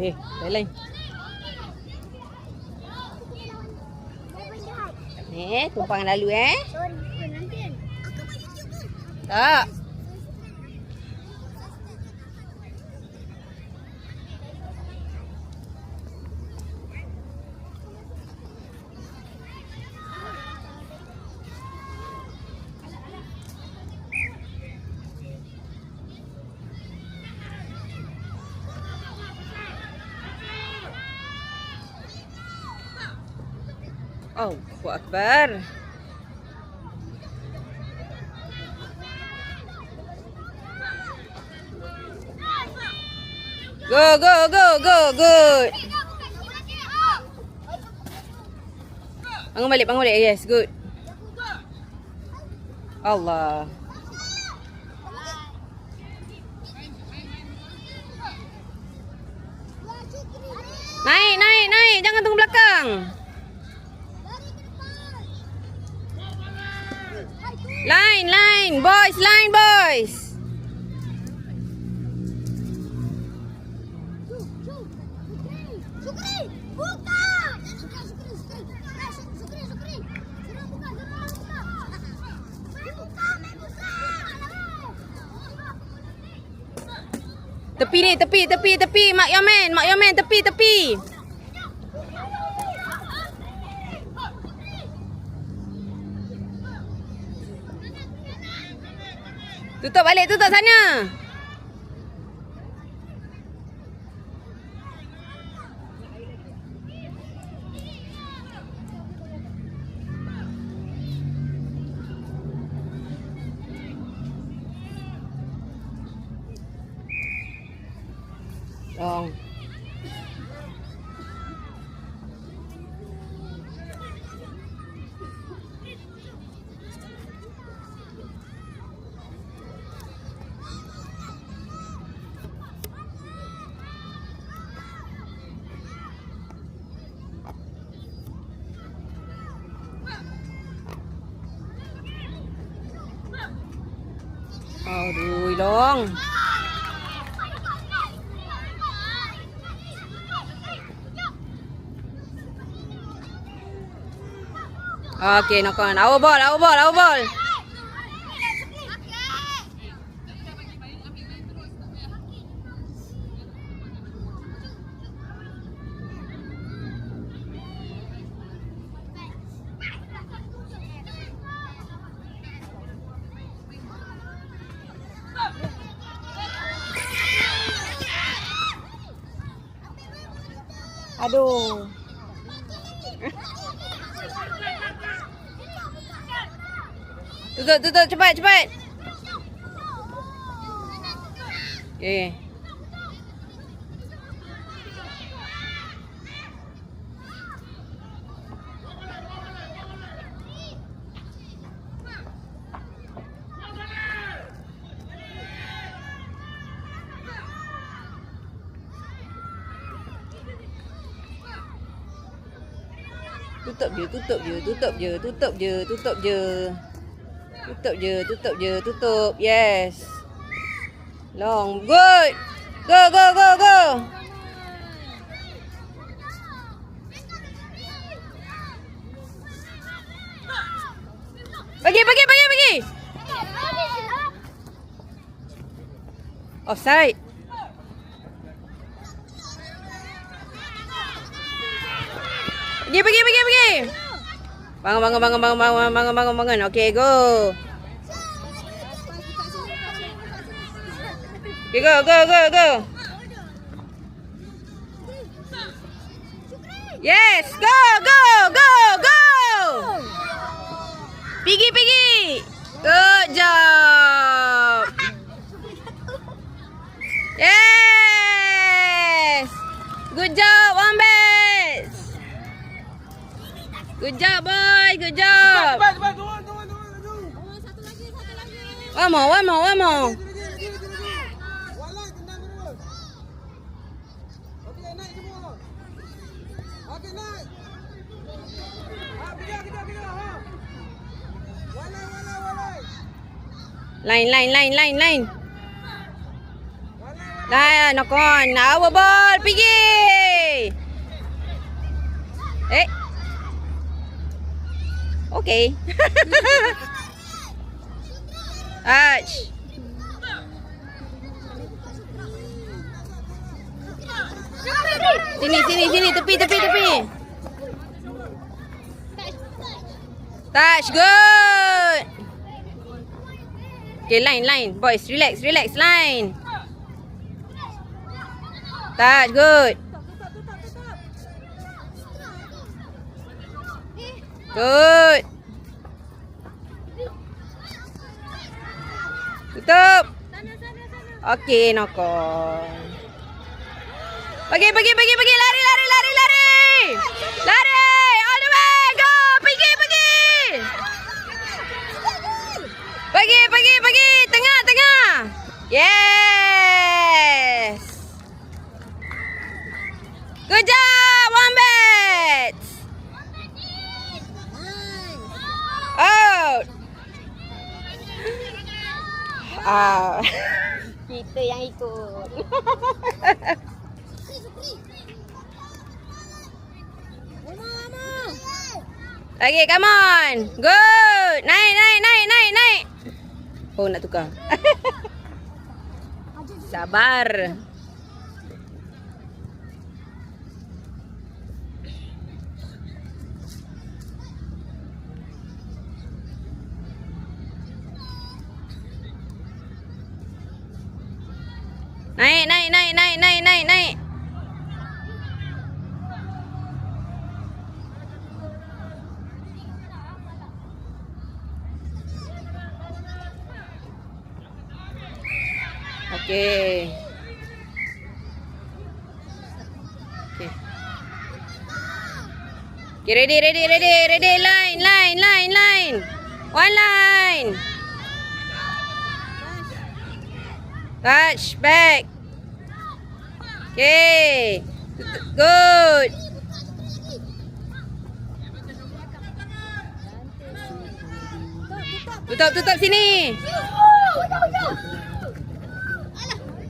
Lain. Tumpang lalu Tak. Allahu Akbar. Go. Good. Bangun balik. Yes, good. Allah. Naik. Jangan tunggu belakang. Line, boys. Tepi. Mak Yaman, tepi. Tutup balik, tutup sana. Long. Aduh, Long. Okay, knock on. Our ball. Aduh. Tutup, cepat. Okay. Tutup. Yes. Long. Good. Go. Pergi. Offside. Pergi. Bangun. Okay, go. Okay, go. Yes, go. Pergi. Good job. Yes. Good job, Wombats. Good job, boy. Good job. One more. Line. Nah, knock on. Our ball. Pergi. Okay. Touch. Sini. Tepi. Touch. Good. Okay, line. Boys, relax. Line. Touch. Good. Good. Tutup. Okay, knock on. Pergi. Lari. Lari. All the way. Go. Pergi. Pergi. Tengah. Yes. Good job, Wombats. Out. Kita yang ikut. Lagi, come on. Good. Naik. Oh, nak tukar. Sabar. Naik. Okay. Okay, ready. Line. One line. Touch back. Okay. Good. Tutup sini.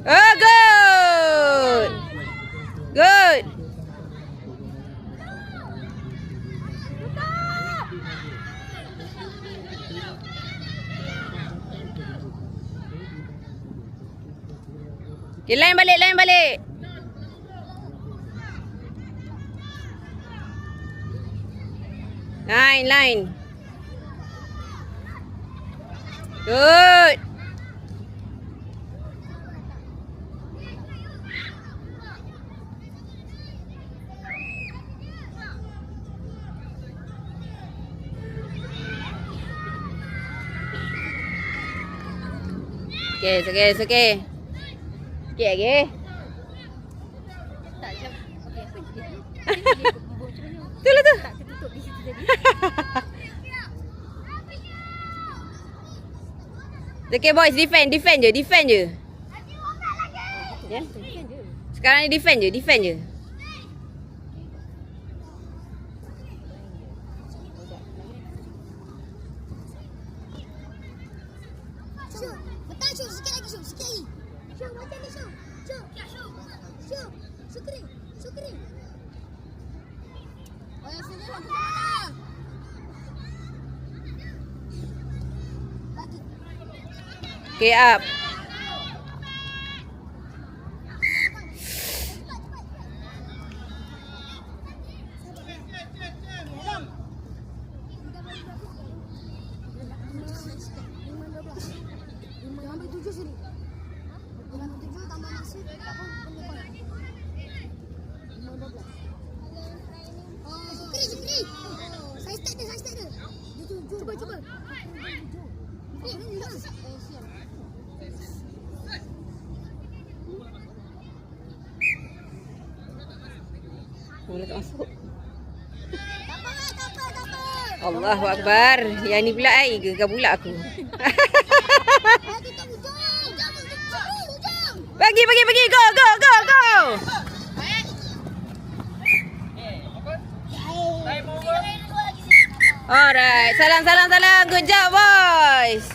Oh, good. Okay, line balik. Line. Good. Okay, it's okay. Okay. Itulah tu. Okay boys, defend je. Sekarang ni defend je. Shoot, sikit lagi. Shoot, macam ni shoot. Shoot kering. Oh, yang sini lah, Okay, up. Cuba. Boleh tak masuk. Tak apa. Allahu Akbar. Yang ni pula gegar pula aku. Bagi. Go. Alright. Salam. Good job, boys.